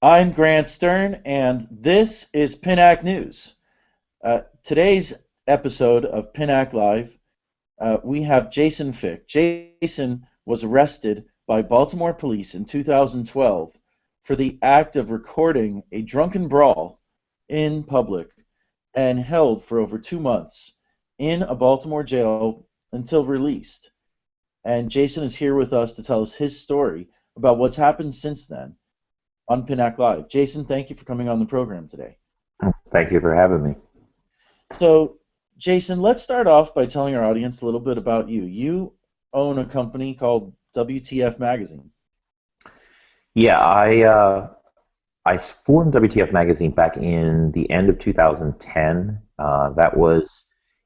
I'm Grant Stern, and this is PINAC News. Today's episode of PINAC Live, we have Jason Fick. Jason was arrested by Baltimore police in 2012 for the act of recording a drunken brawl in public and held for over 2 months in a Baltimore jail until released. And Jason is here with us to tell us his story about what's happened since then on PINAC Live. Jason, thank you for coming on the program today. Thank you for having me. So, Jason, let's start off by telling our audience a little bit about you. You own a company called WTF Magazine. Yeah, I formed WTF Magazine back in the end of 2010. That was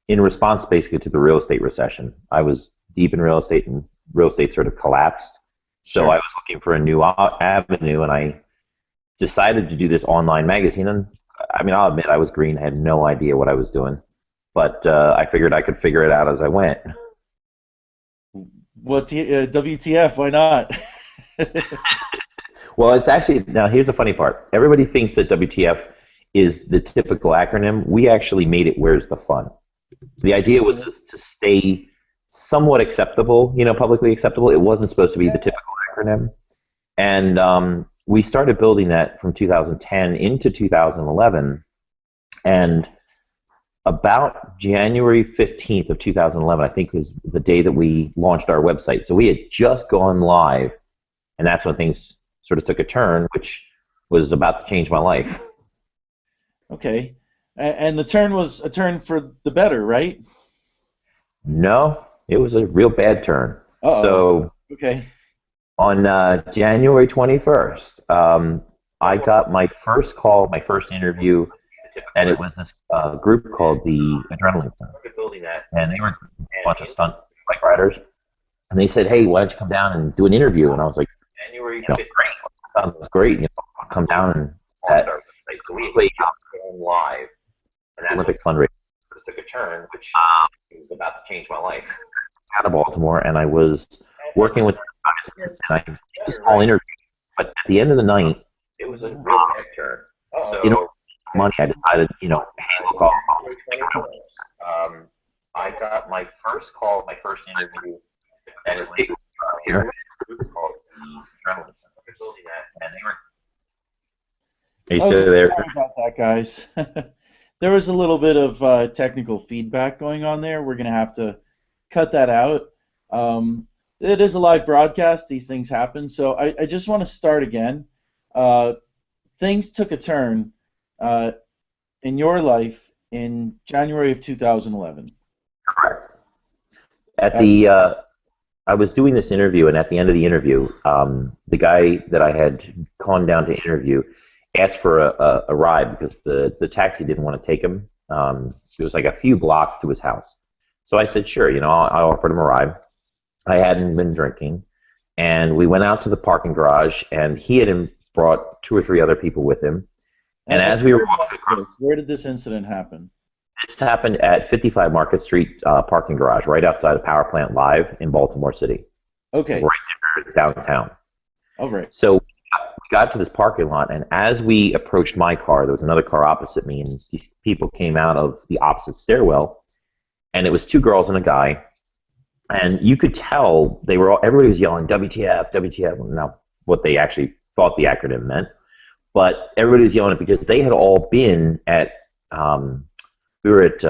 in response basically to the real estate recession. I was deep in real estate, and real estate sort of collapsed. So Sure. I was looking for a new avenue, and I decided to do this online magazine. And I mean, I'll admit I was green, I had no idea what I was doing, but I figured I could figure it out as I went. WTF? Why not? Well, it's actually, now here's the funny part. Everybody thinks that WTF is the typical acronym. We actually made it where's the fun. So the idea was just to stay somewhat acceptable, publicly acceptable. It wasn't supposed to be the typical acronym. And we started building that from 2010 into 2011. And about January 15th of 2011, I think was the day that we launched our website. So we had just gone live, and that's when things sort of took a turn, which was about to change my life. Okay. And the turn was a turn for the better, right? No, it was a real bad turn. Uh-oh. So Okay. on January 21st, I got my first call, my first interview, and it was this group called the Adrenaline Stunt. And they were a bunch of stunt bike riders. And they said, hey, why don't you come down and do an interview? And I was like, great, sounds great. I'll come down and at live, an Olympic fundraiser. Took a turn, which was about to change my life. Out of Baltimore, and I was working with guys, and I did this small interview. But at the end of the night, it was a real bad turn. So, money, I decided, hey, look, I got my first call, my first interview, and it was here. Called and they were. Are you still there? Sorry about that, guys. There was a little bit of technical feedback going on there. We're going to have to cut that out. It is a live broadcast. These things happen. So I just want to start again. Things took a turn in your life in January of 2011. Correct. At the, I was doing this interview, and at the end of the interview, the guy that I had gone down to interview asked for a ride because the taxi didn't want to take him. It was like a few blocks to his house. So I said, sure, I offered him a ride. I hadn't been drinking. And we went out to the parking garage, and he had brought 2 or 3 other people with him. And as we were walking across, where did this incident happen? this happened at 55 Market Street parking garage, right outside of Power Plant Live in Baltimore City. Okay. Right there downtown. All right. So we got to this parking lot, and as we approached my car, there was another car opposite me, and these people came out of the opposite stairwell, and it was 2 girls and a guy, and you could tell everybody was yelling WTF, WTF. Now, what they actually thought the acronym meant, but everybody was yelling it because they had all been at we were at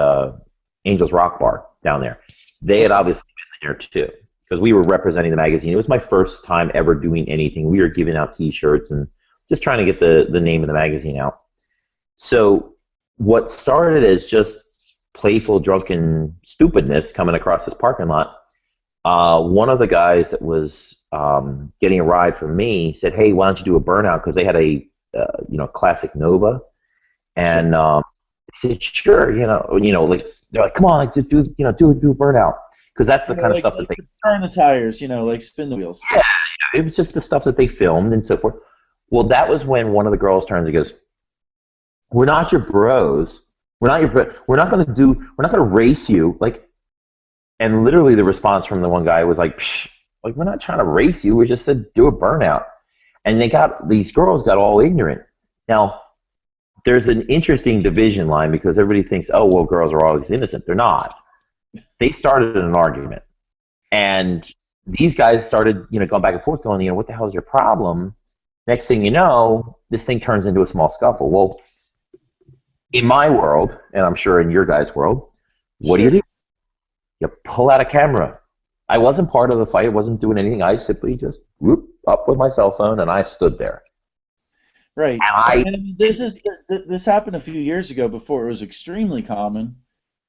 Angel's Rock Bar down there. They had obviously been there too, because we were representing the magazine. It was my first time ever doing anything. We were giving out T-shirts and just trying to get the name of the magazine out. So what started as just playful, drunken stupidness coming across this parking lot, one of the guys that was getting a ride from me said, hey, why don't you do a burnout? Because they had a classic Nova. And he said, sure, like they're like, come on, like do a burnout, because that's the kind of stuff that they turn the tires, like spin the wheels. Yeah, it was just the stuff that they filmed and so forth. Well, that was when one of the girls turns and goes, "We're not your bros. We're not your. We're not going to race you." Like, and literally the response from the one guy was like, "Psh, like we're not trying to race you. We just said do a burnout." And these girls got all ignorant. Now, there's an interesting division line because everybody thinks, oh, well, girls are always innocent. They're not. They started an argument. And these guys started, going back and forth, going, what the hell is your problem? Next thing you know, this thing turns into a small scuffle. Well, in my world, and I'm sure in your guys' world, what do? You pull out a camera. I wasn't part of the fight. I wasn't doing anything. I simply just whoop up with my cell phone, and I stood there. Right. And this happened a few years ago before it was extremely common,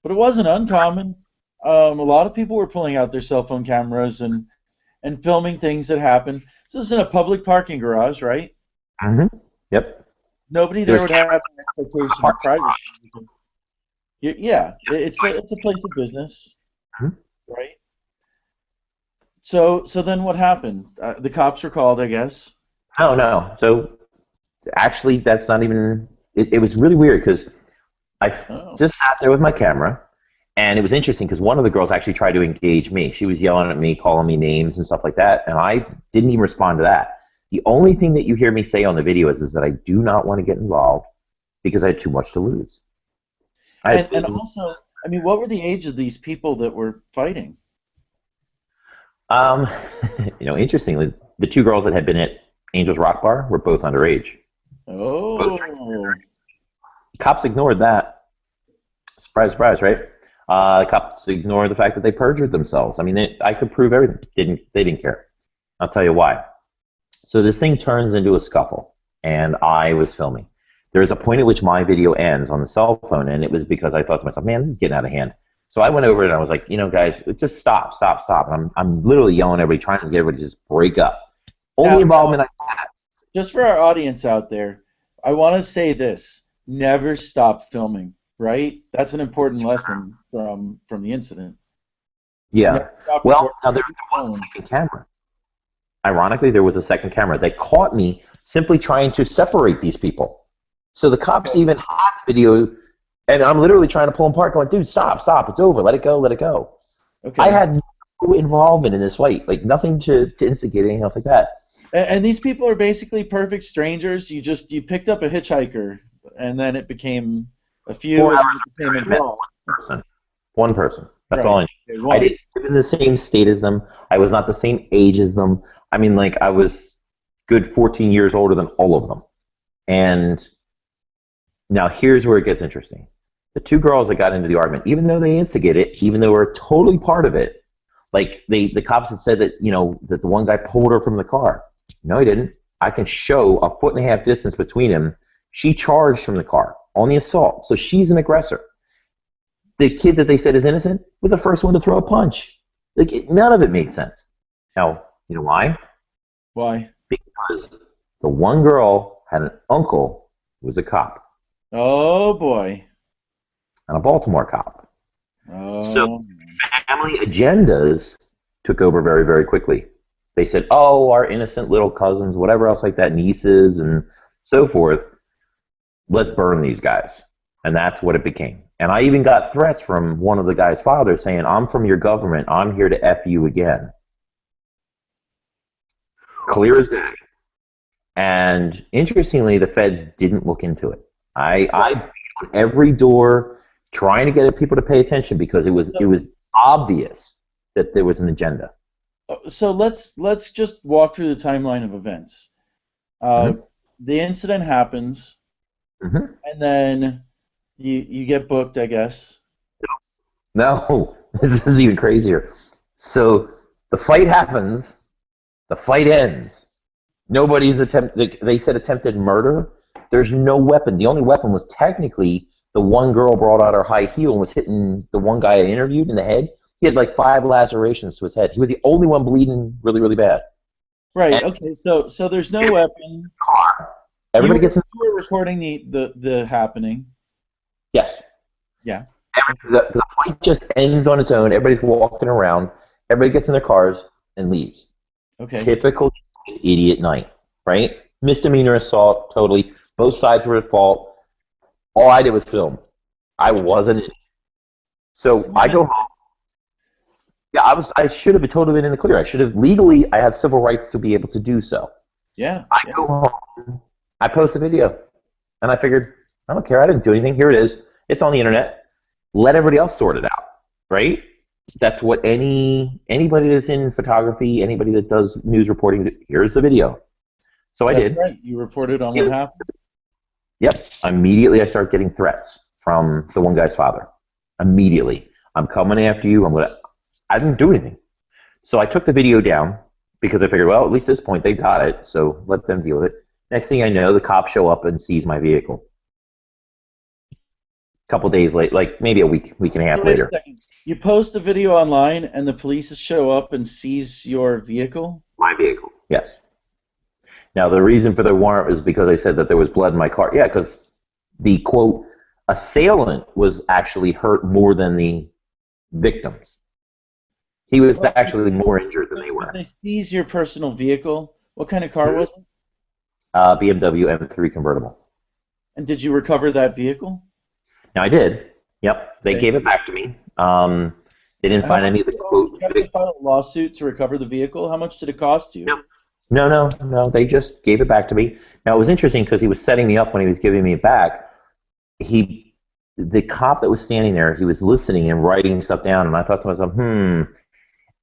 but it wasn't uncommon. A lot of people were pulling out their cell phone cameras and filming things that happened. So this is in a public parking garage, right? Mm-hmm. Yep. Nobody there would have an expectation of privacy. Yeah, it's a place of business, right? So then what happened? The cops were called, I guess. No. So actually, that's not even. It was really weird because I just sat there with my camera, and it was interesting because one of the girls actually tried to engage me. She was yelling at me, calling me names and stuff like that, and I didn't even respond to that. The only thing that you hear me say on the video is that I do not want to get involved because I had too much to lose. And also, I mean, what were the age of these people that were fighting? Interestingly, the two girls that had been at Angel's Rock Bar were both underage. Oh. Cops ignored that. Surprise, surprise, right? The cops ignored the fact that they perjured themselves. I mean, I could prove everything. They didn't care. I'll tell you why. So this thing turns into a scuffle, and I was filming. There's a point at which my video ends on the cell phone, and it was because I thought to myself, man, this is getting out of hand. So I went over and I was like, guys, just stop. And I'm literally yelling at everybody, trying to get everybody to just break up. Only involvement I had. Just for our audience out there, I want to say this. Never stop filming, right? That's an important lesson from the incident. Yeah. Well, now there was a second camera. Ironically, there was a second camera. They caught me simply trying to separate these people. So the cops even had the video, and I'm literally trying to pull them apart, going, dude, stop, it's over, let it go. Okay. I had no involvement in this fight, like nothing to instigate anything else like that. And these people are basically perfect strangers. You picked up a hitchhiker, and then it became a few, and it became a brawl. One person. That's all I knew. I didn't live in the same state as them. I was not the same age as them. I mean, like, I was good 14 years older than all of them. And now here's where it gets interesting. The two girls that got into the argument, even though they instigated it, even though they were totally part of it, like the cops had said that, that the one guy pulled her from the car. No, he didn't. I can show a 1.5 foot distance between him. She charged from the car on the assault, so she's an aggressor. The kid that they said is innocent was the first one to throw a punch. Like, none of it made sense. Now, you know why? Why? Because the one girl had an uncle who was a cop. Oh, boy. And a Baltimore cop. Oh. So family agendas took over very, very quickly. They said, oh, our innocent little cousins, whatever else like that, nieces and so forth, let's burn these guys. And that's what it became. And I even got threats from one of the guy's fathers saying, I'm from your government. I'm here to F you again. Clear as day. And interestingly, the feds didn't look into it. I beat on every door trying to get people to pay attention because it was obvious that there was an agenda. So let's just walk through the timeline of events. The incident happens, and then you get booked, I guess. No, this is even crazier. So the fight happens, the fight ends. Nobody's they said attempted murder. There's no weapon. The only weapon was technically the one girl brought out her high heel and was hitting the one guy I interviewed in the head. He had like 5 lacerations to his head. He was the only one bleeding really, really bad. Right. And okay. So there's no weapon. Everybody gets. You were recording the happening. Yes. Yeah. The fight just ends on its own. Everybody's walking around. Everybody gets in their cars and leaves. Okay. Typical idiot night, right? Misdemeanor assault, totally. Both sides were at fault. All I did was film. I wasn't in it. So I go home. Yeah, I should have totally been in the clear. I should have legally. I have civil rights to be able to do so. Yeah, I yeah. go home, I post a video, and I figured, I don't care. I didn't do anything. Here it is. It's on the internet. Let everybody else sort it out, right? That's what anybody that's in photography, anybody that does news reporting, here's the video. So I That's did. right. You reported on what Yep. happened. Yep. Immediately, I start getting threats from the one guy's father. Immediately, I'm coming after you. I'm gonna. I didn't do anything. So I took the video down because I figured, well, at least at this point they got it, so let them deal with it. Next thing I know, the cops show up and seize my vehicle. A couple days late, like maybe a week and a So half wait a later. second. You post a video online and the police show up and seize your vehicle? My vehicle. Yes. Now the reason for the warrant was because I said that there was blood in my car. Yeah, because the quote assailant was actually hurt more than the victims. He was Well, actually more injured than but they but were. they seize your personal vehicle. What kind of car was it? BMW M3 convertible. And did you recover that vehicle? Now I did. Yep, they Okay. gave it back to me. They didn't How find any much of did the it cost? Did quote. you have to file a lawsuit to recover the vehicle? How much did it cost you? No, no. They just gave it back to me. Now it was interesting because he was setting me up when he was giving me it back. He, the cop that was standing there, he was listening and writing stuff down, and I thought to myself,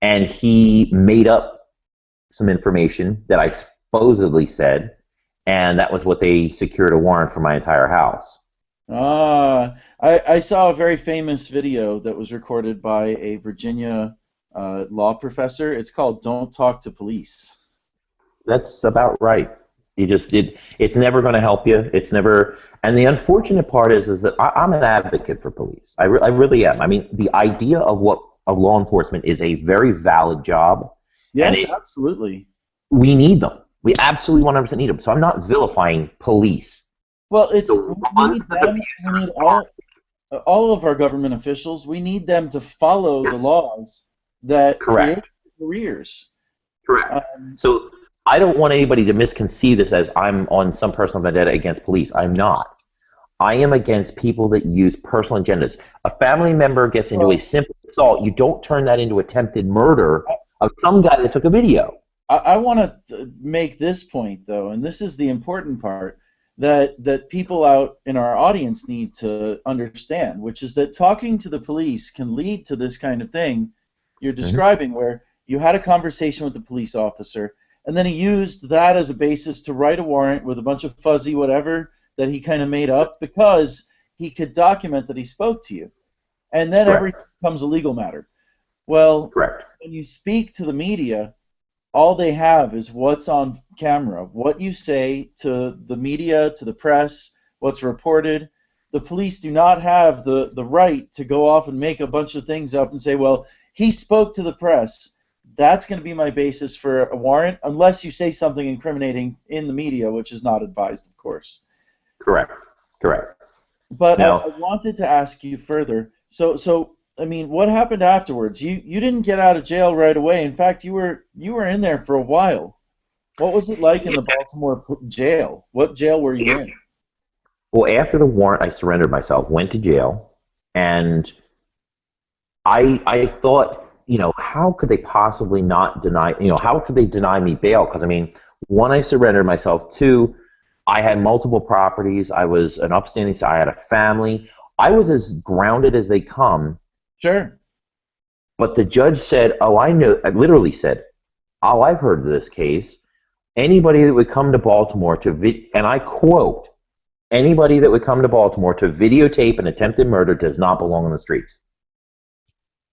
And he made up some information that I supposedly said, and that was what they secured a warrant for my entire house. I saw a very famous video that was recorded by a Virginia law professor. It's called "Don't Talk to Police." That's about right. You just did. It's never going to help you. It's never. And the unfortunate part is that I'm an advocate for police. I really am. I mean, the idea of what of law enforcement is a very valid job, and Yes, absolutely. we need them. We absolutely 100% need them. So I'm not vilifying police. Well, The it's we ones need that them. abuse We need are all of our government officials. We need them to follow the yes, laws that create correct. careers. Correct. Um, So I don't want anybody to misconceive this as I'm on some personal vendetta against police. I'm not. I am against people that use personal agendas. A family member gets into a well, simple assault. You don't turn that into attempted murder of some guy that took a video. I want to make this point though, and this is the important part that people out in our audience need to understand, which is that talking to the police can lead to this kind of thing you're Mm-hmm. describing, where you had a conversation with the police officer, and then he used that as a basis to write a warrant with a bunch of fuzzy whatever that he kind of made up because he could document that he spoke to you, and then Correct. everything becomes a legal matter. Well, Correct. when you speak to the media, all they have is what's on camera, what you say to the media, to the press, what's reported. The police do not have the right to go off and make a bunch of things up and say, well, he spoke to the press. That's going to be my basis for a warrant, unless you say something incriminating in the media, which is not advised, of course. Correct. Correct. But I Now, wanted to ask you further. So I mean, what happened afterwards? You didn't get out of jail right away. In fact, you were in there for a while. What was it like in the Baltimore jail? What jail were you in? well, after the warrant, I surrendered myself, went to jail, and I thought, how could they possibly not deny, how could they deny me bail? Because I mean, one, I surrendered myself. Two, I had multiple properties. I was an upstanding, so I had a family. I was as grounded as they come. Sure. But the judge said, "Oh, I know." I literally said, "Oh, I've heard of this case. Anybody that would come to Baltimore and I quote, anybody that would come to Baltimore to videotape an attempted murder does not belong on the streets."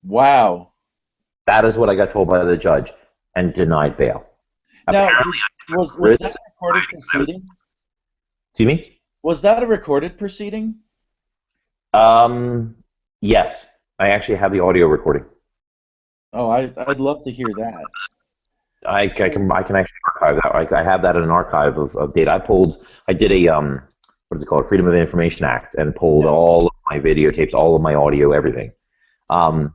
Wow. That is what I got told by the judge and denied bail. Now, Apparently, was that risk. a recorded proceeding? Excuse me? Was that a recorded proceeding? Um, yes, I actually have the audio recording. Oh, I'd love to hear that. I can actually archive that. I have that in an archive of data. I did a what is it called? Freedom of Information Act, and pulled Yeah. all of my videotapes, all of my audio, everything. Um,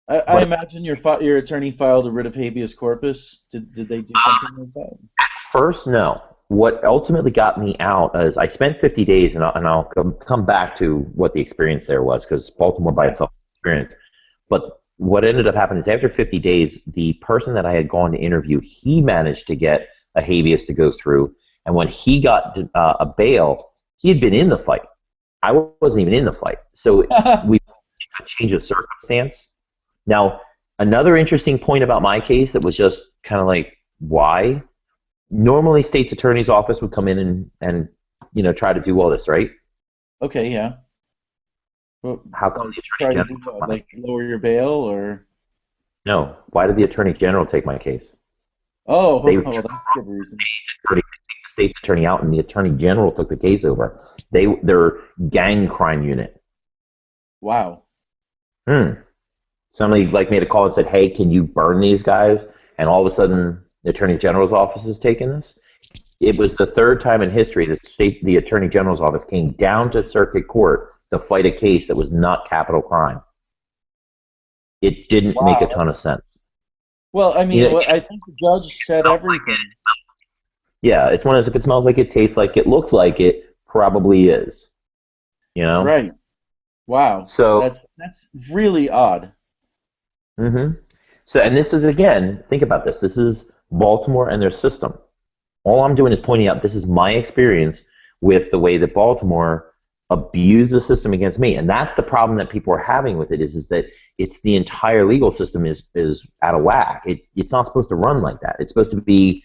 I but imagine your attorney filed a writ of habeas corpus. Did they do something like that? first, no. What ultimately got me out is I spent 50 days, and I'll come back to what the experience there was, because Baltimore by Yeah. itself is an experience. But what ended up happening is after 50 days, the person that I had gone to interview, he managed to get a habeas to go through. And when he got a bail, he had been in the fight. I wasn't even in the fight. So we a change of circumstance. Now, another interesting point about my case that was just kind of like, why? Normally, state's attorney's office would come in and try to do all this, right? Okay, yeah. Well, how come the attorney general like lower your bail or? No. Why did the attorney general take my case? Oh, that's a good reason. The state's attorney out, and the attorney general took the case over. Their gang crime unit. Wow. Somebody made a call and said, "Hey, can you burn these guys?" And all of a sudden, the attorney general's office is taking this. It was the third time in history the attorney general's office came down to circuit court to fight a case that was not capital crime. It didn't make a ton of sense. Well, I mean, I think the judge said everything. Yeah, it's one of those, if it smells like it, tastes like it, looks like it, probably is. Right. Wow. So that's really odd. So, and this is, again, think about this. This is Baltimore and their system. All I'm doing is pointing out this is my experience with the way that Baltimore abused the system against me. And that's the problem that people are having with it is that it's the entire legal system is out of whack. It's not supposed to run like that. It's supposed to be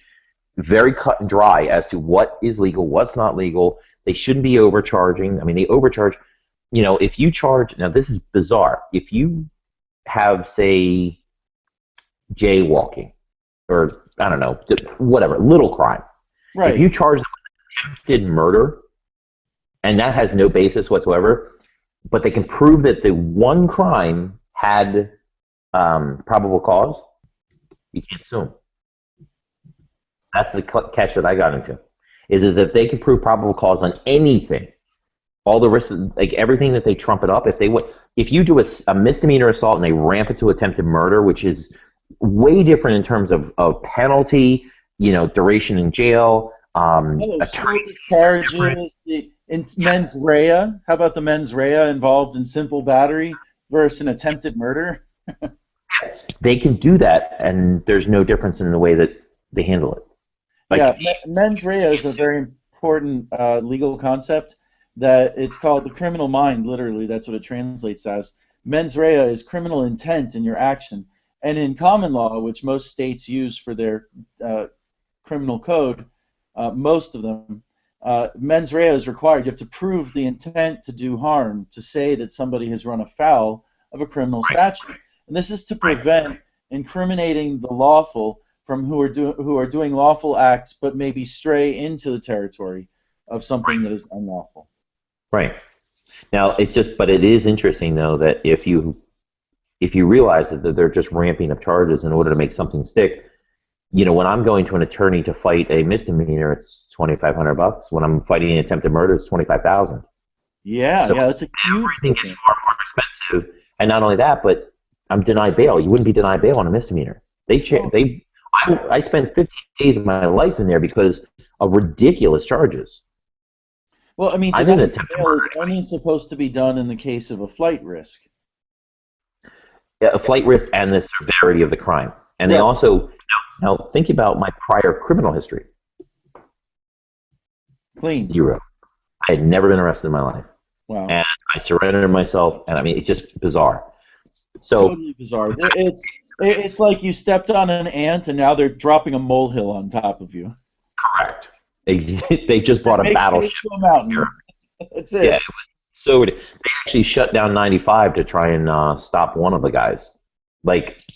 very cut and dry as to what is legal, what's not legal. They shouldn't be overcharging. I mean, they overcharge. If you charge, now this is bizarre. If you have, say, jaywalking, or I don't know, whatever, little crime. Right. If you charge them with attempted murder, and that has no basis whatsoever, but they can prove that the one crime had probable cause, you can't sue them. That's the catch that I got into. Is that if they can prove probable cause on anything, all the risks, everything that they trump it up, if you do a misdemeanor assault and they ramp it to attempted murder, which is way different in terms of penalty, duration in jail, attorney charges, mens rea. How about the mens rea involved in simple battery versus an attempted murder? They can do that, and there's no difference in the way that they handle it. Mens rea is a very important legal concept. That it's called the criminal mind. Literally, that's what it translates as. Mens rea is criminal intent in your action. And in common law, which most states use for their criminal code, most of them, mens rea is required. You have to prove the intent to do harm, to say that somebody has run afoul of a criminal statute. And this is to prevent incriminating the lawful from who are doing lawful acts but maybe stray into the territory of something that is unlawful. Right. Now, but it is interesting, though, that if you realize that they're just ramping up charges in order to make something stick, when I'm going to an attorney to fight a misdemeanor, it's $2,500. When I'm fighting an attempted murder, it's $25,000. Yeah, that's a huge everything is far more expensive. And not only that, but I'm denied bail. You wouldn't be denied bail on a misdemeanor. I spent 15 days of my life in there because of ridiculous charges. Well, I mean, denied bail is only supposed to be done in the case of a flight risk. Yeah, a flight risk and the severity of the crime. And they also, now think about my prior criminal history. Clean. 0. I had never been arrested in my life. Wow. And I surrendered myself, and I mean, it's just bizarre. Totally bizarre. It's like you stepped on an ant, and now they're dropping a molehill on top of you. Correct. They just brought a battleship. That's it. Yeah, it was so. They actually shut down 95 to try and stop one of the guys.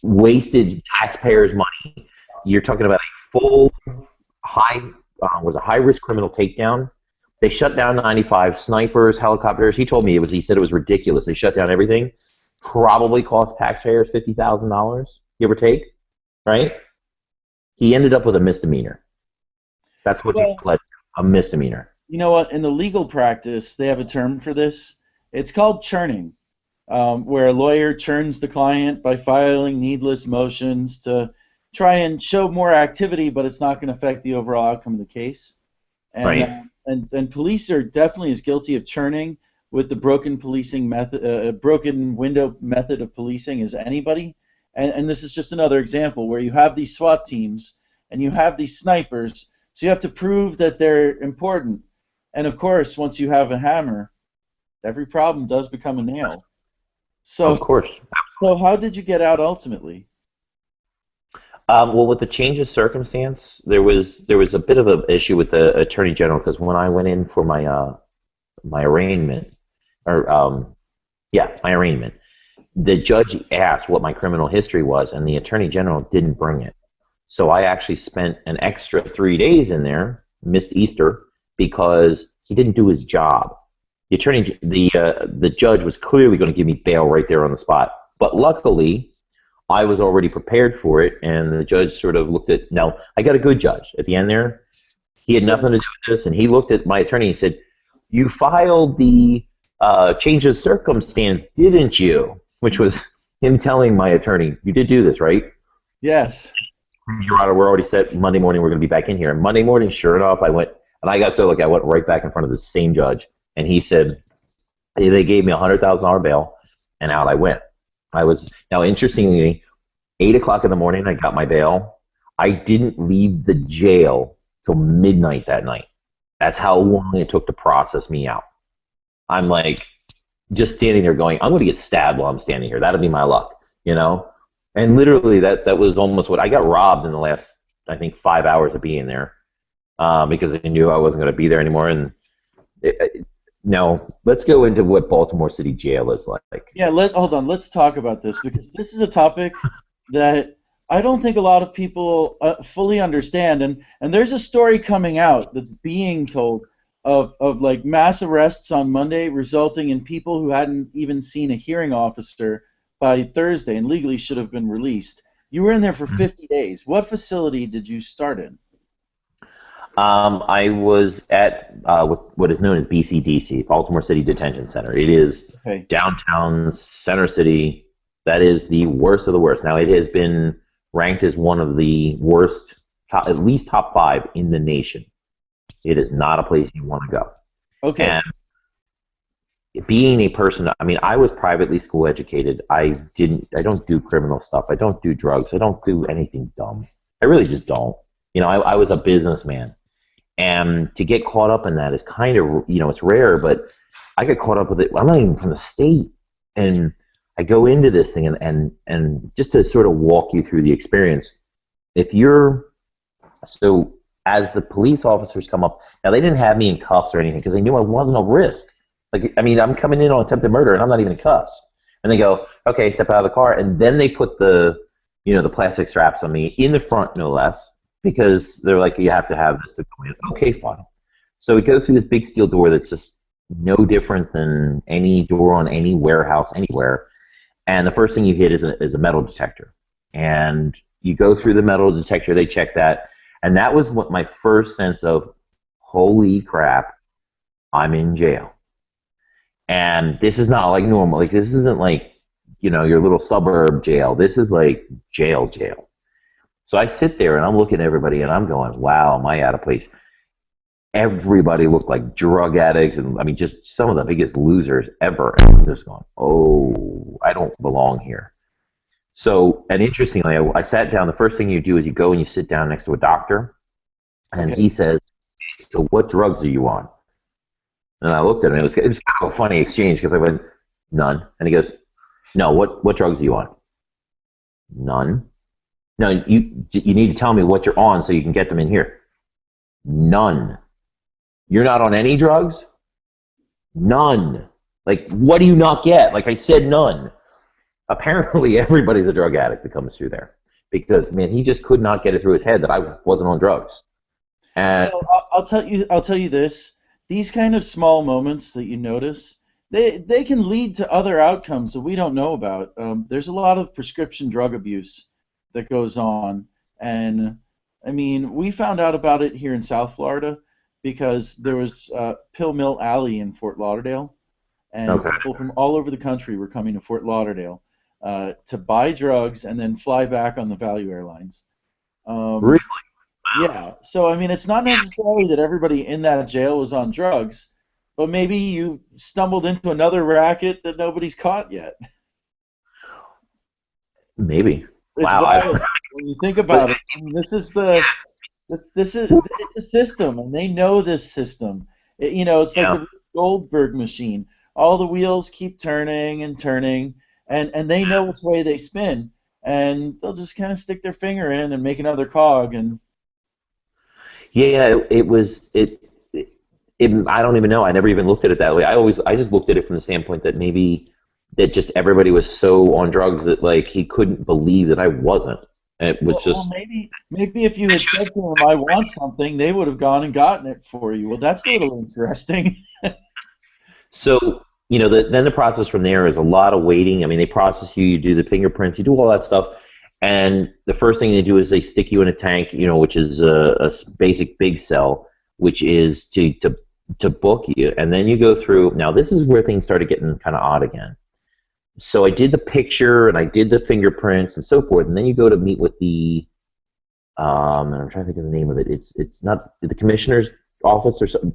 Wasted taxpayers' money. You're talking about a full high-risk criminal takedown. They shut down 95, snipers, helicopters. He told me he said it was ridiculous. They shut down everything. Probably cost taxpayers $50,000, give or take, right? He ended up with a misdemeanor. That's what he pled to, a misdemeanor. You know what? In the legal practice, they have a term for this. It's called churning, where a lawyer churns the client by filing needless motions to try and show more activity, but it's not going to affect the overall outcome of the case. And, right. And police are definitely as guilty of churning with the broken policing method, broken window method of policing as anybody. And this is just another example where you have these SWAT teams, and you have these snipers, so you have to prove that they're important. And of course, once you have a hammer, every problem does become a nail. Of So, course. so how did you get out ultimately? Well, with the change of circumstance, there was a bit of an issue with the attorney general because when I went in for my arraignment, or yeah, my arraignment, the judge asked what my criminal history was, and the attorney general didn't bring it. So I actually spent an extra 3 days in there, missed Easter, because he didn't do his job. The judge was clearly going to give me bail right there on the spot, but luckily I was already prepared for it, and the judge sort of looked at. Now I got a good judge at the end there. He had nothing to do with this, and he looked at my attorney and said, "You filed the change of circumstance, didn't you?" Which was him telling my attorney, "You did do this, right?" Yes. Your Honor, we're already set. Monday morning, we're going to be back in here. And Monday morning, sure enough, I went, and I got so like I went right back in front of the same judge, and he said they gave me $100,000 bail, and out I went. I was now interestingly, 8 o'clock in the morning, I got my bail. I didn't leave the jail till midnight that night. That's how long it took to process me out. I'm like just standing there going, I'm going to get stabbed while I'm standing here. That'll be my luck, you know. And literally, that was almost what I got robbed in the last, I think, 5 hours of being there, because I knew I wasn't going to be there anymore. And now let's go into what Baltimore City Jail is like. Yeah, hold on. Let's talk about this because this is a topic that I don't think a lot of people fully understand. And there's a story coming out that's being told of like mass arrests on Monday resulting in people who hadn't even seen a hearing officer by Thursday and legally should have been released. You were in there for 50 days. What facility did you start in? I was at what is known as BCDC, Baltimore City Detention Center. It is downtown Center City. That is the worst of the worst. Now, it has been ranked as one of the worst, at least top 5 in the nation. It is not a place you want to go. Okay. And being a person, I mean, I was privately school educated. I don't do criminal stuff. I don't do drugs. I don't do anything dumb. I really just don't. You know, I was a businessman. And to get caught up in that is kind of, you know, it's rare, but I get caught up with it. I'm not even from the state. And I go into this thing and just to sort of walk you through the experience, so as the police officers come up, now they didn't have me in cuffs or anything because they knew I wasn't a risk. Like, I mean, I'm coming in on attempted murder and I'm not even in cuffs. And they go, okay, step out of the car. And then they put the plastic straps on me in the front, no less, because they're like, you have to have this to go in. Okay, fine. So we go through this big steel door that's just no different than any door on any warehouse anywhere. And the first thing you hit is a metal detector. And you go through the metal detector, they check that. And that was what my first sense of, holy crap, I'm in jail. And this is not like normal. Like, this isn't like, you know, your little suburb jail. This is like jail. So I sit there and I'm looking at everybody and I'm going, wow, am I out of place? Everybody looked like drug addicts and, I mean, just some of the biggest losers ever. And I'm just going, oh, I don't belong here. So, and interestingly, I sat down. The first thing you do is you go and you sit down next to a doctor, and he says, so what drugs are you on? And I looked at him. It was kind of a funny exchange because I went, none. And he goes, no, what drugs are you on? None. No, you need to tell me what you're on so you can get them in here. None. You're not on any drugs? None. Like, what do you not get? Like, I said none. Apparently, everybody's a drug addict that comes through there because, man, he just could not get it through his head that I wasn't on drugs. And I'll tell you this. These kind of small moments that you notice, they can lead to other outcomes that we don't know about. There's a lot of prescription drug abuse that goes on, and I mean, we found out about it here in South Florida because there was Pill Mill Alley in Fort Lauderdale, and people from all over the country were coming to Fort Lauderdale to buy drugs and then fly back on the Value Airlines. really? Yeah, so I mean, it's not necessarily that everybody in that jail was on drugs, but maybe you stumbled into another racket that nobody's caught yet. Maybe. It's Wow. wild when you think But about it. I mean, this is it's a system, and they know this system. It's like yeah. the Goldberg machine. All the wheels keep turning and turning, and they know which way they spin, and they'll just kind of stick their finger in and make another cog. And Yeah, it was I don't even know. I never even looked at it that way. I just looked at it from the standpoint that maybe that just everybody was so on drugs that like he couldn't believe that I wasn't. And it was well, just maybe if you had said to them, "I want something," they would have gone and gotten it for you. Well, that's a little interesting. so then the process from there is a lot of waiting. I mean, they process you, you do the fingerprints, you do all that stuff, and the first thing they do is they stick you in a tank, which is a basic big cell, which is to book you, and then you go through. Now this is where things started getting kind of odd again. So I did the picture and I did the fingerprints and so forth, and then you go to meet with the and I'm trying to think of the name of it. It's not the commissioner's office or something.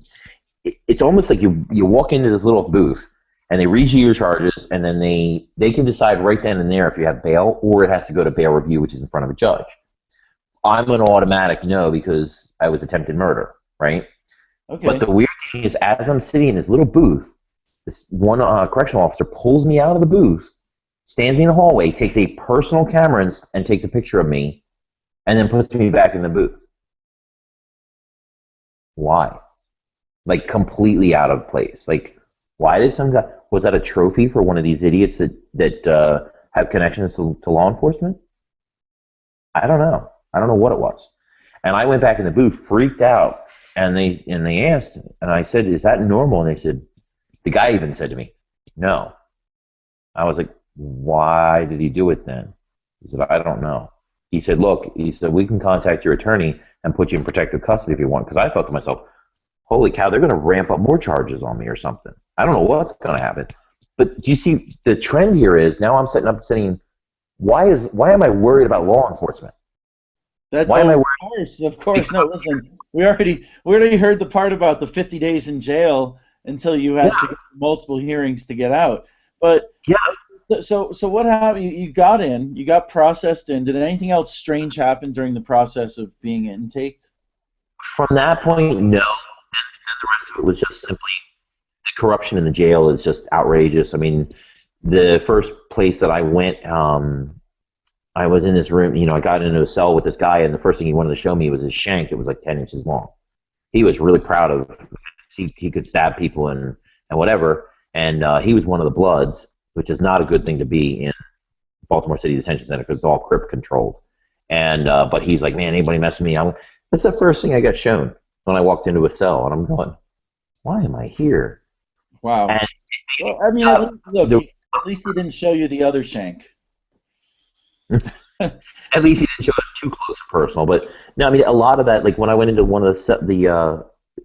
It's almost like you walk into this little booth and they read you your charges, and then they can decide right then and there if you have bail, or it has to go to bail review, which is in front of a judge. I'm an automatic no because I was attempted murder, right? But Okay. the weird thing is, as I'm sitting in this little booth, this one correctional officer pulls me out of the booth, stands me in the hallway, takes a personal camera and takes a picture of me, and then puts me back in the booth. Why? Like completely out of place. Like, why did some guy? Was that a trophy for one of these idiots that have connections to law enforcement? I don't know. I don't know what it was. And I went back in the booth, freaked out, and they asked, and I said, "Is that normal?" And they said, the guy even said to me, "No." I was like, "Why did he do it then?" He said, "I don't know." He said, "Look," he said, "we can contact your attorney and put you in protective custody if you want." Because I thought to myself, "Holy cow, they're going to ramp up more charges on me or something." I don't know what's going to happen. But do you see the trend here is now I'm sitting up saying, why am I worried about law enforcement? That Why am oh, I of worried? course, of course. No, Because listen, we already heard the part about the 50 days in jail until you yeah, had to go to multiple hearings to get out. But yeah. so what happened? You got in, you got processed in. Did anything else strange happen during the process of being intaked? From that point, no. And the rest of it was just simply the corruption in the jail is just outrageous. I mean, the first place that I went, I was in this room. I got into a cell with this guy, and the first thing he wanted to show me was his shank. It was like 10 inches long. He was really proud of. He could stab people and whatever. And he was one of the Bloods, which is not a good thing to be in Baltimore City Detention Center because it's all Crip controlled. And but he's like, "Man, anybody mess with me?" That's the first thing I got shown when I walked into a cell, and I'm going, "Why am I here?" Wow. And Well, I mean, look, the, at least he didn't show you the other shank. at least he didn't show it too close and personal. But no, I mean, a lot of that, like when I went into one of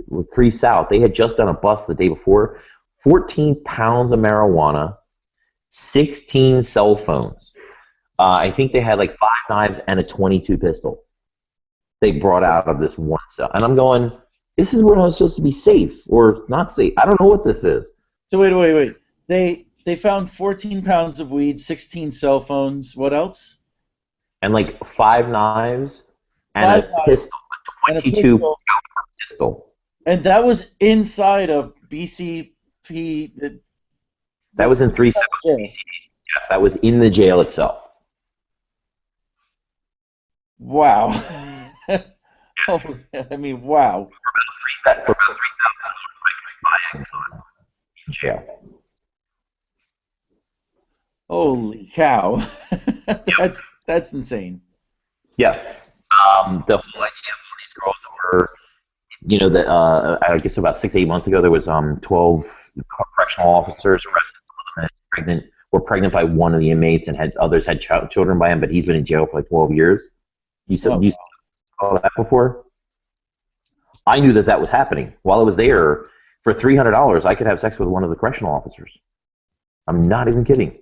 with 3 South, they had just done a bust the day before, 14 pounds of marijuana, 16 cell phones. I think they had like 5 knives and a 22 pistol. They brought out of this one cell, and I'm going, this is where I'm supposed to be safe or not safe. I don't know what this is. So wait. They found 14 pounds of weed, 16 cell phones. What else? And like 5 knives and Five a knives pistol, and a a 22 pistol, pistol. and that was inside of BCP. That was in What's 3 inside South. the jail? Yes, that was in the jail itself. Wow. Oh, I mean, wow. For about 3,000 in jail. Holy cow. That's insane. Yeah. The whole idea of all these girls were, that I guess about 6, 8 months ago there was 12 correctional officers arrested. Were pregnant by one of the inmates, and others had children by him, but he's been in jail for like 12 years. You Oh, saw that before? I knew that was happening while I was there. For $300, I could have sex with one of the correctional officers. I'm not even kidding.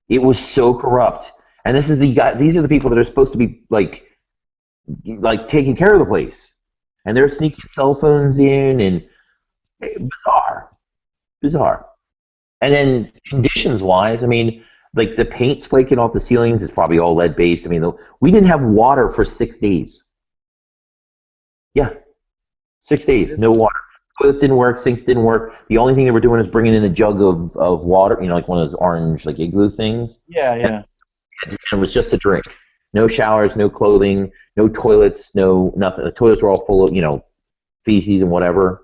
It was so corrupt. And this is the guy. These are the people that are supposed to be like taking care of the place, and they're sneaking cell phones in, and bizarre. And then conditions wise, I mean, Like the paint's flaking off the ceilings. It's probably all lead based. I mean, we didn't have water for 6 days. Yeah, 6 days, no water. Toilets didn't work, sinks didn't work. The only thing they were doing is bringing in a jug of water, like one of those orange like igloo things. Yeah, yeah. And it was just a drink. No showers, no clothing, no toilets, no nothing. The toilets were all full of feces and whatever.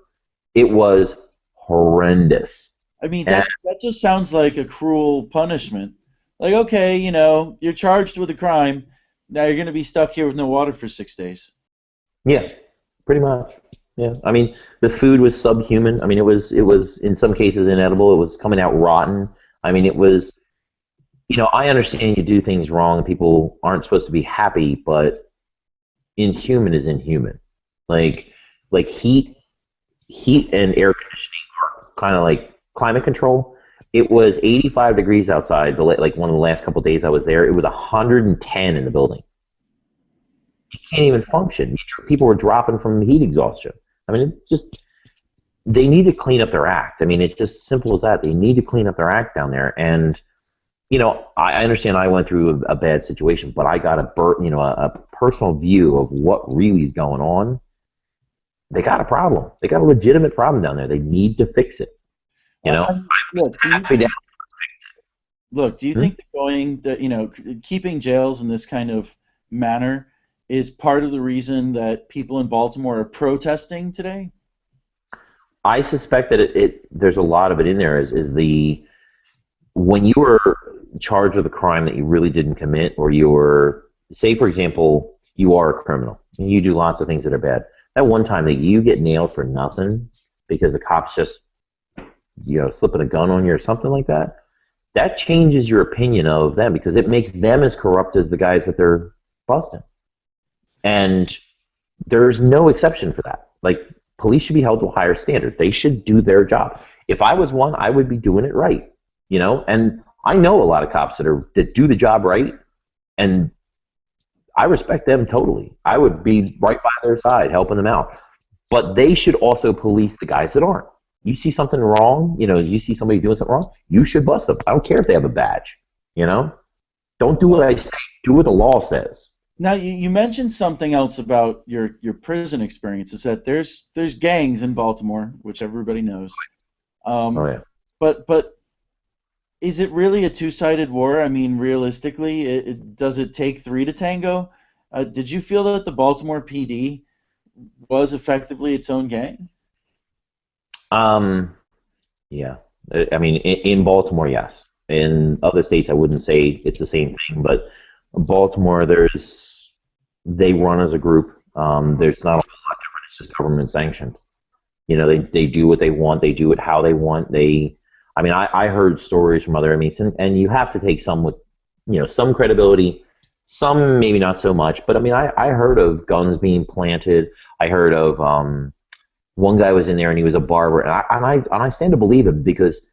It was horrendous. I mean, And that just sounds like a cruel punishment. Like, okay, you're charged with a crime. Now you're going to be stuck here with no water for 6 days. yeah, pretty much. Yeah, I mean the food was subhuman. I mean it was in some cases inedible. It was coming out rotten. I mean it was. I understand you do things wrong and people aren't supposed to be happy, but inhuman is inhuman. Like heat and air conditioning are kind of like climate control. It was 85 degrees outside. Like one of the last couple of days I was there, it was 110 in the building. You can't even function. People were dropping from heat exhaustion. I mean, they need to clean up their act. I mean, it's just simple as that. They need to clean up their act down there. And I understand I went through a bad situation, but I got a personal view of what really is going on. They got a problem. They got a legitimate problem down there. They need to fix it. Look, do you Hmm? think keeping jails in this kind of manner is part of the reason that people in Baltimore are protesting today? I suspect that there's a lot of it in there. Is the when you were charged with a crime that you really didn't commit, or say for example, you are a criminal and you do lots of things that are bad. That one time that you get nailed for nothing because the cops just slipping a gun on you or something like that, that changes your opinion of them because it makes them as corrupt as the guys that they're busting. And there's no exception for that. Like, police should be held to a higher standard. They should do their job. If I was one, I would be doing it right. And I know a lot of cops that do the job right, and I respect them totally. I would be right by their side, helping them out. But they should also police the guys that aren't. You see something wrong, you see somebody doing something wrong, you should bust them. I don't care if they have a badge. Don't do what I say. Do what the law says. Now you mentioned something else about your prison experience. Is that there's gangs in Baltimore, which everybody knows. Oh yeah. But is it really a two-sided war? I mean, realistically, does it take three to tango? Did you feel that the Baltimore PD was effectively its own gang? Yeah. I mean, in Baltimore, yes. In other states, I wouldn't say it's the same thing, but Baltimore, they run as a group. There's not a whole lot different. It's just government sanctioned. They do what they want. They do it how they want. I heard stories from other inmates, and you have to take some with, some credibility, some maybe not so much. But I heard of guns being planted. I heard of one guy was in there and he was a barber, and I stand to believe him because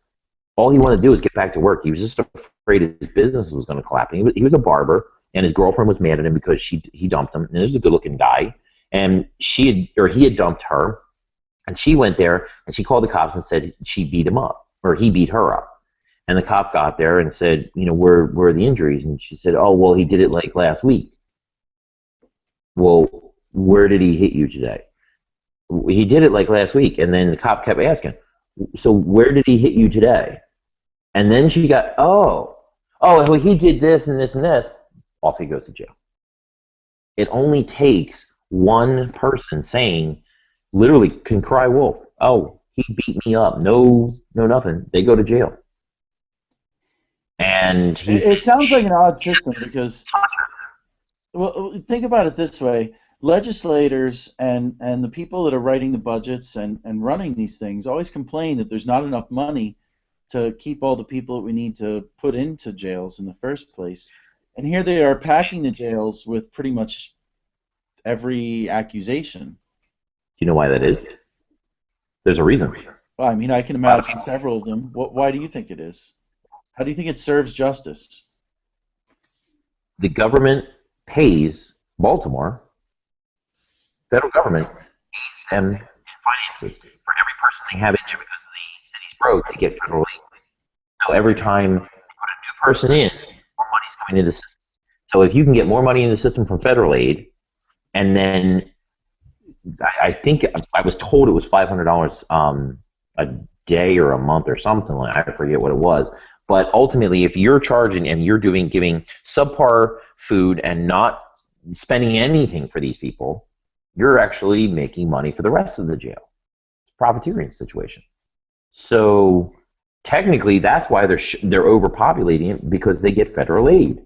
all he wanted to do was get back to work. He was just afraid his business was going to collapse. And he was a barber, and his girlfriend was mad at him because he dumped him. And he was a good-looking guy, and he had dumped her, and she went there and she called the cops and said she beat him up, or he beat her up. And the cop got there and said, where are the injuries? And she said, oh, well, he did it like last week. Well, where did he hit you today? He did it like last week. And then the cop kept asking, so where did he hit you today? And then she got, well, he did this and this and this. Off he goes to jail. It only takes one person saying, literally can cry wolf. Oh, he beat me up. No, nothing. They go to jail. And It sounds like an odd system because, well, think about it this way. Legislators and the people that are writing the budgets and running these things always complain that there's not enough money to keep all the people that we need to put into jails in the first place. And here they are packing the jails with pretty much every accusation. Do you know why that is? There's a reason. Well, I can imagine several of them. Why do you think it is? How do you think it serves justice? The government pays Baltimore, federal government pays them in finances for every person they have in there because the city's broke. They get federal aid. So every time they put a new person in, more money's coming into the system. So if you can get more money in the system from federal aid, and then I think I was told it was $500 a day or a month or something like that. I forget what it was. But ultimately, if you're charging and you're giving subpar food and not spending anything for these people, you're actually making money for the rest of the jail. It's a profiteering situation. So technically, that's why they're overpopulating it, because they get federal aid,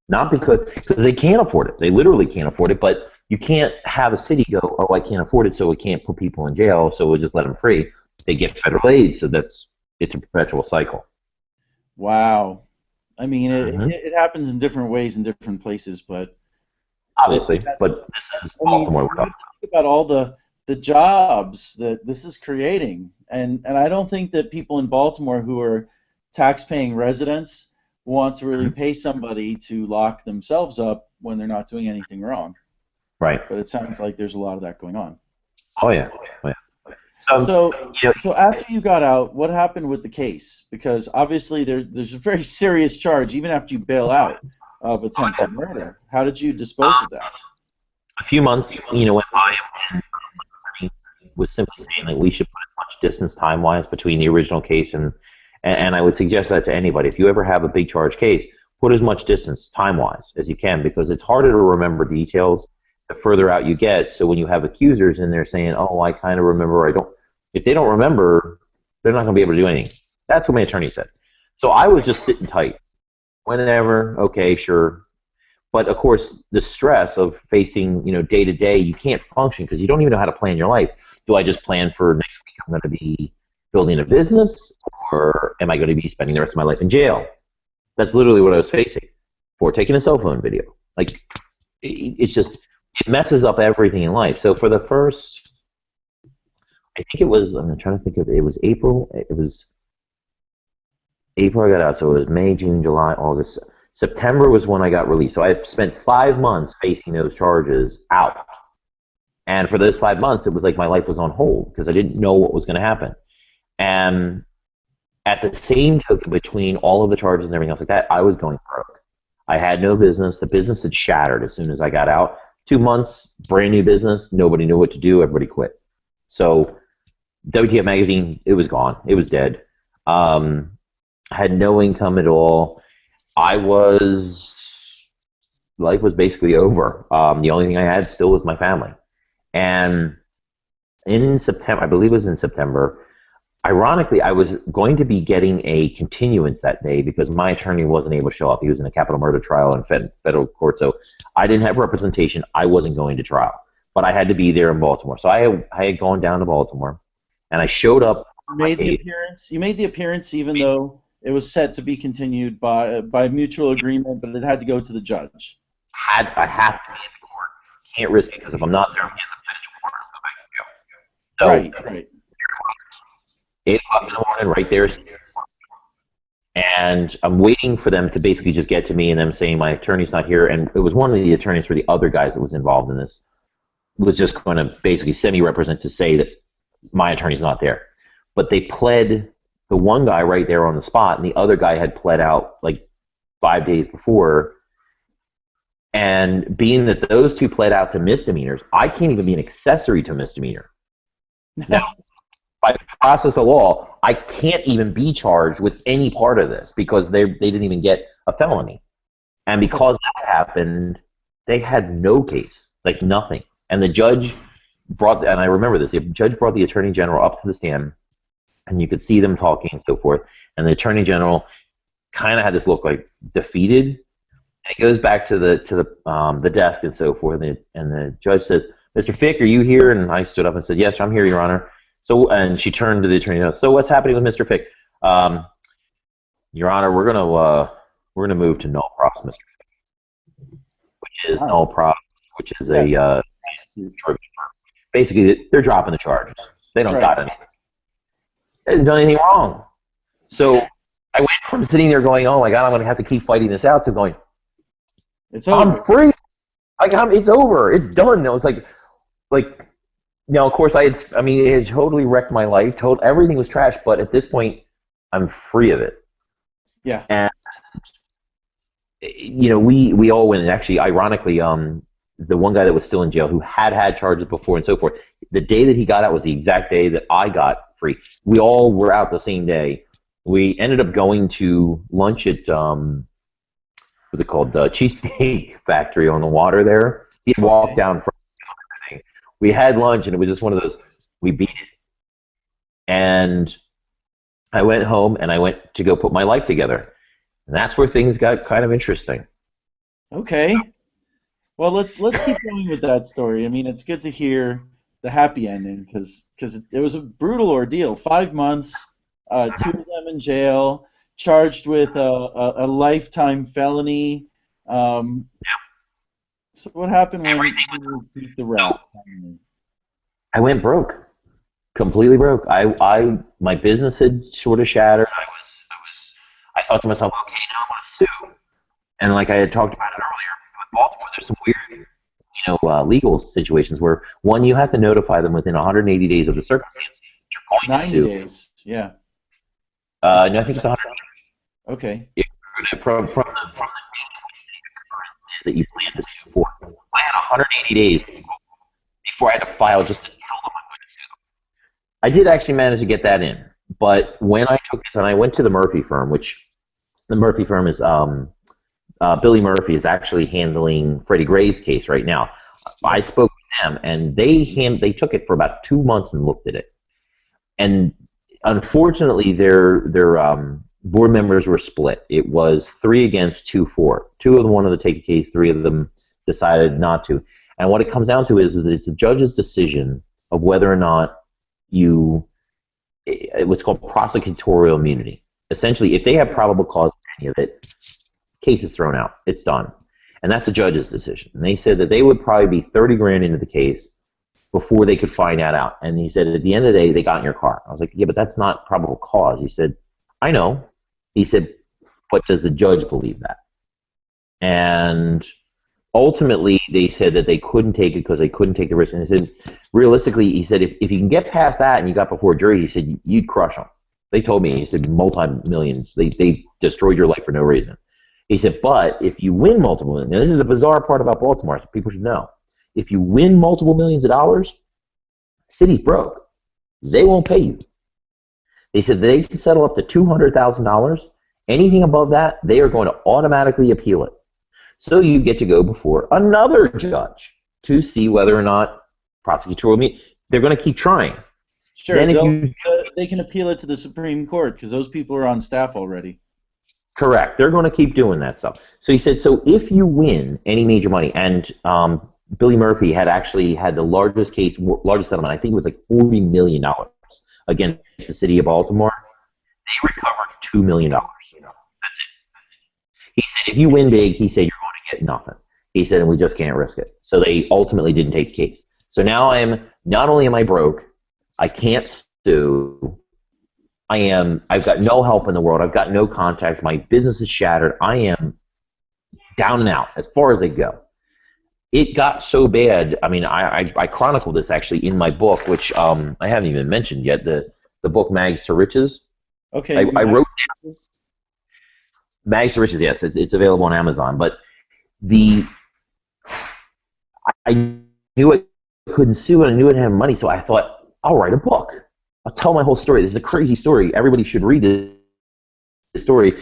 not because they can't afford it. They literally can't afford it. But you can't have a city go, oh, I can't afford it, so we can't put people in jail, so we'll just let them free. They get federal aid, so it's a perpetual cycle. Wow. I mean, it happens in different ways in different places, but obviously, but this is Baltimore. I mean, think about all the jobs that this is creating, and I don't think that people in Baltimore who are tax-paying residents want to really pay somebody to lock themselves up when they're not doing anything wrong. Right. But it sounds like there's a lot of that going on. Oh yeah. Oh, yeah. So after you got out, what happened with the case? Because obviously there's a very serious charge, even after you bail out, of attempted murder. How did you dispose of that? A few months, went by, and was simply saying that we should put as much distance time-wise between the original case and I would suggest that to anybody. If you ever have a big charge case, put as much distance time-wise as you can, because it's harder to remember details the further out you get. So when you have accusers in there saying, oh, I kind of remember, I don't, if they don't remember, they're not going to be able to do anything. That's what my attorney said. So I was just sitting tight. Whenever, okay, sure. But of course, the stress of facing, day to day, you can't function because you don't even know how to plan your life. Do I just plan for next week I'm going to be building a business, or am I going to be spending the rest of my life in jail? That's literally what I was facing for taking a cell phone video. Like, it's just, it messes up everything in life. So for the first, I think it was, I'm trying to think of it, it was April. It was April I got out, so it was May, June, July, August. September was when I got released. So I spent 5 months facing those charges out. And for those 5 months, it was like my life was on hold because I didn't know what was going to happen. And at the same token, between all of the charges and everything else like that, I was going broke. I had no business. The business had shattered as soon as I got out. 2 months, brand new business. Nobody knew what to do. Everybody quit. So WTF Magazine, it was gone. It was dead. I had no income at all. Life was basically over. The only thing I had still was my family. And in September, I believe it was in September, ironically, I was going to be getting a continuance that day because my attorney wasn't able to show up. He was in a capital murder trial in federal court, so I didn't have representation. I wasn't going to trial, but I had to be there in Baltimore. So I had gone down to Baltimore, and I showed up. You made the appearance even though it was set to be continued by mutual agreement, but it had to go to the judge. I have to be in court. Can't risk it because if I'm not there, I'm getting the finish warrant. So, right. 8 o'clock in the morning, right there. And I'm waiting for them to basically just get to me and them saying my attorney's not here. And it was one of the attorneys for the other guys that was involved in this was just going to basically semi-represent to say that my attorney's not there. But they pled the one guy right there on the spot, and the other guy had pled out like 5 days before. And being that those two pled out to misdemeanors, I can't even be an accessory to a misdemeanor. Now, by process of law, I can't even be charged with any part of this because they didn't even get a felony. And because that happened, they had no case, like nothing. And the judge brought, and I remember this, the judge brought the attorney general up to the stand, and you could see them talking and so forth. And the attorney general kind of had this look like defeated. And he goes back to the desk and so forth, and the judge says, "Mr. Fick, are you here?" And I stood up and said, "Yes, I'm here, Your Honor." So, and she turned to the attorney general. "So what's happening with Mr. Fick?" "Your Honor, we're gonna move to null pros, Mr. Fick," which is null pros, which is a basically they're dropping the charges. They don't got anything. They didn't do anything wrong. So I went from sitting there going, "Oh my God, I'm gonna have to keep fighting this out," to going, "It's over. I'm free. Like it's over. It's done." It was like. Now, of course, it had totally wrecked my life. Everything was trash, but at this point, I'm free of it. Yeah. And we all went. And actually, ironically, the one guy that was still in jail who had charges before and so forth, the day that he got out was the exact day that I got free. We all were out the same day. We ended up going to lunch at what's it called, the Cheesesteak Factory on the water there. He had walked down from everything. We had lunch, and it was just one of those. We beat it, and I went home and I went to go put my life together, and that's where things got kind of interesting. Okay. Well, let's keep going with that story. I mean, it's good to hear the happy ending because it was a brutal ordeal. 5 months, two of them in jail, charged with a lifetime felony. So what happened when you beat the rap? I went broke, completely broke. My business had sort of shattered. I thought to myself, okay, now I want to sue. And like I had talked about it earlier, with Baltimore, there's some weird, legal situations where, one, you have to notify them within 180 days of the circumstance you're going to 90 sue. days, yeah. No, I think it's 180. Okay. Yeah, from the that you plan to sue for. I had 180 days before I had to file just to tell them I'm going to sue them. I did actually manage to get that in, but when I took this and I went to the Murphy firm, which the Murphy firm is Billy Murphy is actually handling Freddie Gray's case right now. I spoke with them, and they took it for about 2 months and looked at it. And unfortunately, their board members were split. It was 3 against 2 for. 2 of them wanted to take a case, 3 of them decided not to. And what it comes down to is that it's the judge's decision of whether or not what's called prosecutorial immunity. Essentially, if they have probable cause for any of it, case is thrown out. It's done. And that's the judge's decision. And they said that they would probably be 30 grand into the case before they could find that out. And he said, at the end of the day, they got in your car. I was like, yeah, but that's not probable cause. He said, I know. He said, but does the judge believe that? And ultimately, they said that they couldn't take it because they couldn't take the risk. And he said, realistically, he said, if you can get past that and you got before a jury, he said, you'd crush them. They told me, he said, multi-millions. They destroyed your life for no reason. He said, but if you win multiple millions, now this is the bizarre part about Baltimore, so people should know. If you win multiple millions of dollars, the city's broke. They won't pay you. They said they can settle up to $200,000. Anything above that, they are going to automatically appeal it. So you get to go before another judge to see whether or not prosecutorial, they're going to keep trying. Sure, they can appeal it to the Supreme Court because those people are on staff already. Correct. They're going to keep doing that stuff. So he said, so if you win any major money, and Billy Murphy had actually had the largest settlement, I think it was like $40 million against the city of Baltimore. They recovered $2 million. That's it. He said, if you win big, he said, you're going to get nothing. He said, and we just can't risk it. So they ultimately didn't take the case. So now not only am I broke, I can't sue. I've got no help in the world. I've got no contacts. My business is shattered. I am down and out as far as they go. It got so bad. I mean, I chronicled this actually in my book, which I haven't even mentioned yet. The book Mags to Riches. Okay. I wrote Mags to Riches. Yes, it's available on Amazon. But I knew I couldn't sue, and I knew I didn't have money, so I thought, I'll write a book. I'll tell my whole story. This is a crazy story. Everybody should read this story.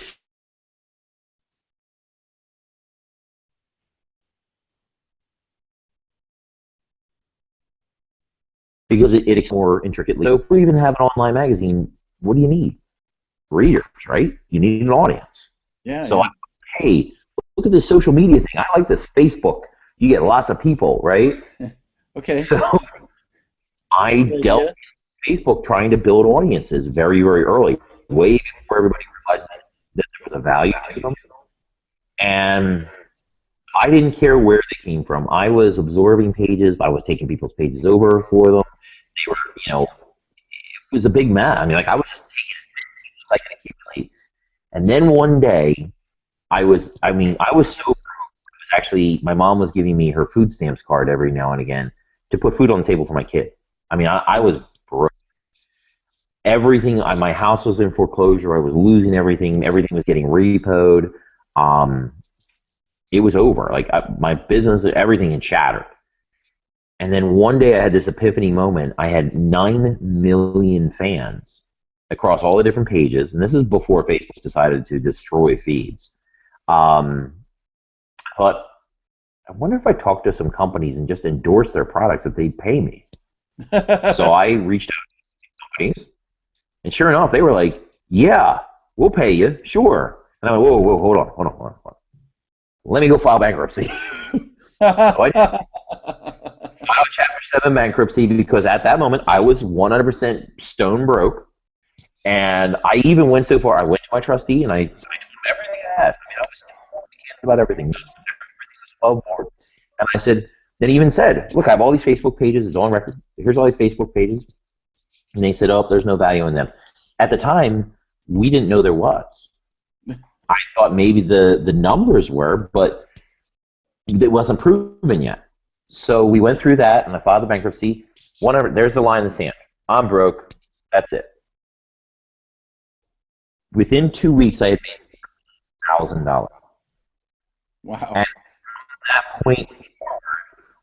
Because it explains more intricately. So if we even have an online magazine, what do you need? Readers, right? You need an audience. Yeah. So, hey, look at this social media thing. I like this Facebook. You get lots of people, right? Okay. So I dealt with Facebook trying to build audiences very, very early, way before everybody realized that there was a value to them. And I didn't care where they came from. I was absorbing pages. I was taking people's pages over for them. They were, it was a big mess. I mean, I was just taking as I could accumulate. And then one day, I was so broke. Actually, my mom was giving me her food stamps card every now and again to put food on the table for my kid. I mean, I was broke. Everything, my house was in foreclosure. I was losing everything. Everything was getting repoed. It was over. Like my business, everything had shattered. And then one day I had this epiphany moment. I had 9 million fans across all the different pages, and this is before Facebook decided to destroy feeds. Um, but I wonder if I talked to some companies and just endorsed their products, if they'd pay me. So I reached out to companies, and sure enough, they were like, "Yeah, we'll pay you, sure." And I went, "Whoa, hold on. Let me go file bankruptcy." So I filed Chapter 7 bankruptcy because at that moment I was 100% stone broke. And I even went so far, I went to my trustee and I told him everything I had. I mean, I was candid about everything. Everything was above board. And I said, then he even said, look, I have all these Facebook pages. It's on record. Here's all these Facebook pages. And they said, oh, there's no value in them. At the time, we didn't know there was. I thought maybe the numbers were, but it wasn't proven yet. So we went through that, and I filed the bankruptcy. There's the line in the sand. I'm broke. That's it. Within 2 weeks, I had made $1,000. Wow. And from that point forward,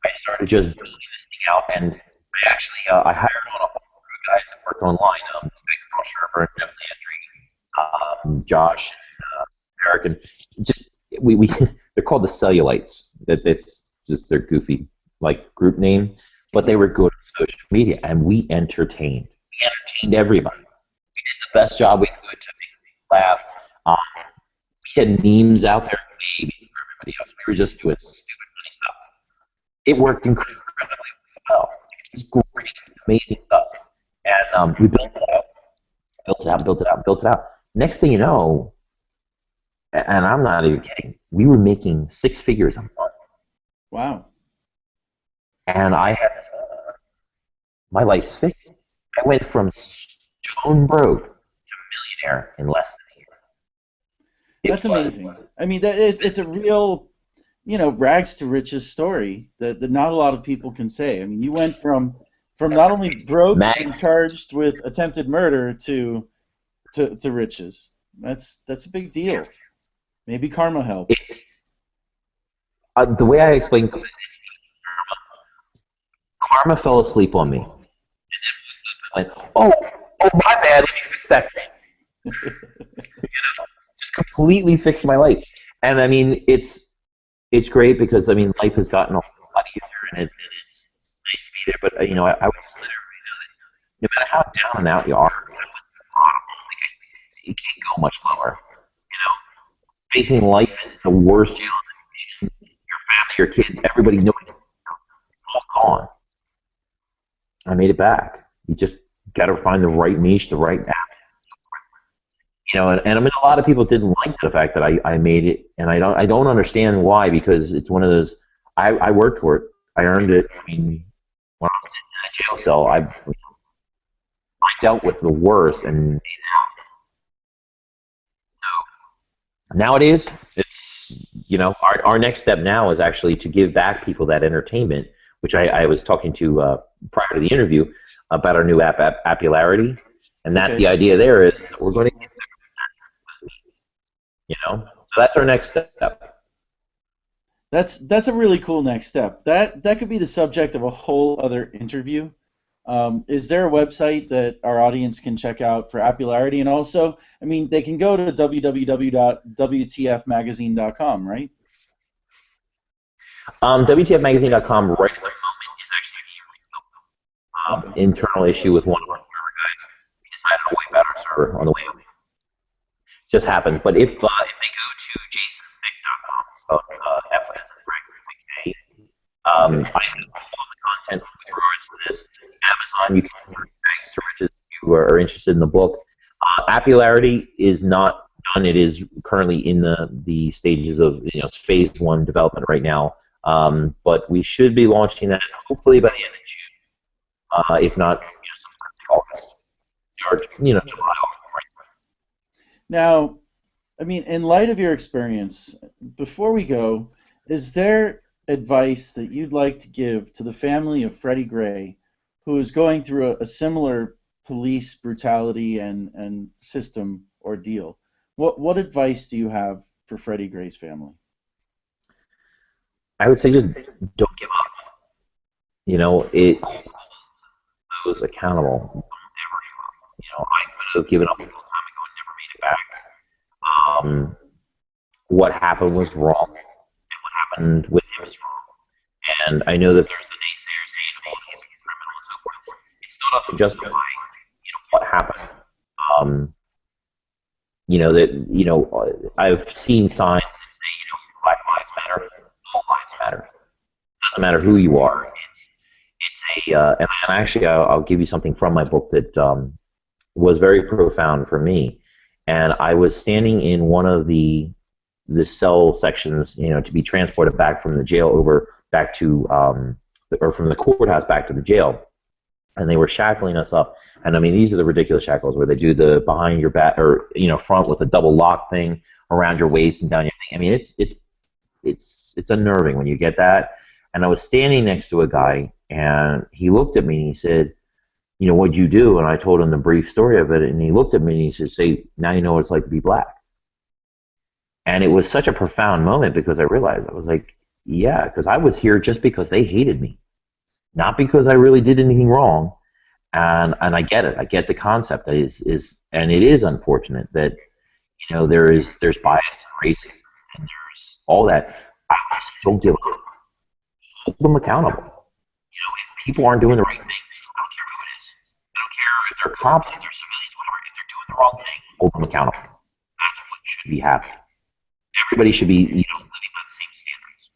I started just beating this thing out, and I actually I hired on a whole group of guys that worked online. This guy Carl Sherber and Jeff Landry, Josh, and Eric, and just we they're called the Cellulites. It's just their goofy like group name, but they were good on social media, and we entertained. We entertained everybody. We did the best job we could to make people laugh. We had memes out there way before everybody else. We were just doing stupid funny stuff. It worked incredibly well. It was great, amazing stuff. And we built it out. Next thing you know, and I'm not even kidding, we were making 6 figures a month. Wow. And I had this, my life's fixed. I went from stone broke to millionaire in less than a year. That's amazing. I mean, it's a real, rags to riches story that not a lot of people can say. I mean, you went from not only broke and charged with attempted murder to riches. That's a big deal. Maybe karma helped. The way I explain karma fell asleep on me. And then went, oh, my bad, let me fix that thing. Just completely fixed my life. And I mean, it's great because I mean, life has gotten a lot easier, and it's nice to be there. But I would just let everybody know that no matter how down and out you are, you can't go much lower. Facing life in the worst jail in the nation, your family, your kids, everybody knows it's all gone. I made it back. You just got to find the right niche, the right app. And I mean, a lot of people didn't like the fact that I made it, and I don't understand why, because it's one of those. I worked for it. I earned it. I mean, when I was in a jail cell, I dealt with the worst and made it out. So nowadays, it's our next step now is actually to give back people that entertainment, which I was talking to prior to the interview about our new app, Appularity, and that the idea there is we're going to get so that's our next step. That's a really cool next step. That could be the subject of a whole other interview. Is there a website that our audience can check out for Appularity? And also, I mean, they can go to www.wtfmagazine.com, right? WTFmagazine.com right at the moment is actually a internal issue with one of our server guys. We decided to wipe out our server on the way up. Just happens. But if they go to jasonfick.com, spelled F as in Frank, K, I have all of the content with regards to this. Amazon, you can thanks to Rich if you are interested in the book. Appularity is not done. It is currently in the stages of phase 1 development right now. But we should be launching that hopefully by the end of June, if not sometime in August or July. Now, I mean, in light of your experience, before we go, is there advice that you'd like to give to the family of Freddie Gray, who is going through a similar police brutality and system ordeal? What advice do you have for Freddie Gray's family? I would say just don't give up. You know, it was accountable. Don't ever give up. You know, I could have given up a long time ago and never made it back. What happened was wrong, and what happened with him is wrong. And I know that there's the naysayers saying, "Oh, he's a criminal," and so forth. It still doesn't justify, what happened. Um, I've seen signs that say, Black Lives Matter, all lives matter. It doesn't matter who you are. It's a and actually I'll give you something from my book that was very profound for me. And I was standing in one of the cell sections, to be transported back from the jail over back to or from the courthouse back to the jail, and they were shackling us up. And I mean, these are the ridiculous shackles where they do the behind your back or front with a double lock thing around your waist and down your thing. I mean, it's unnerving when you get that. And I was standing next to a guy, and he looked at me and he said, "What'd you do?" And I told him the brief story of it, and he looked at me and he said, "Say, now you know what it's like to be black." And it was such a profound moment because I realized, I was like, yeah, because I was here just because they hated me, not because I really did anything wrong. And I get it. I get the concept. And it is unfortunate that there's bias and racism and there's all that. I just don't give up. Hold them accountable. If people aren't doing the right thing, I don't care who it is. I don't care if they're cops, if they're civilians, whatever. If they're doing the wrong thing, hold them accountable. That's what should be happening. Everybody should be, living by the same standards.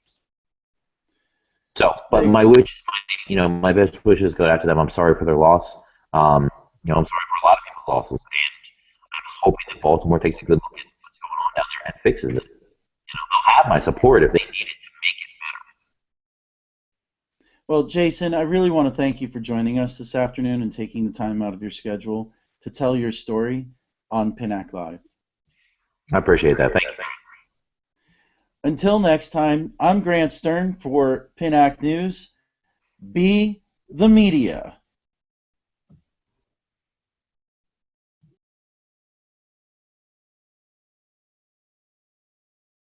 So, but my wish, my best wishes go out to them. I'm sorry for their loss. I'm sorry for a lot of people's losses, and I'm hoping that Baltimore takes a good look at what's going on down there and fixes it. They'll have my support if they need it to make it better. Well, Jason, I really want to thank you for joining us this afternoon and taking the time out of your schedule to tell your story on PINAC Live. I appreciate that. Thank you. Until next time, I'm Grant Stern for PINAC News. Be the media.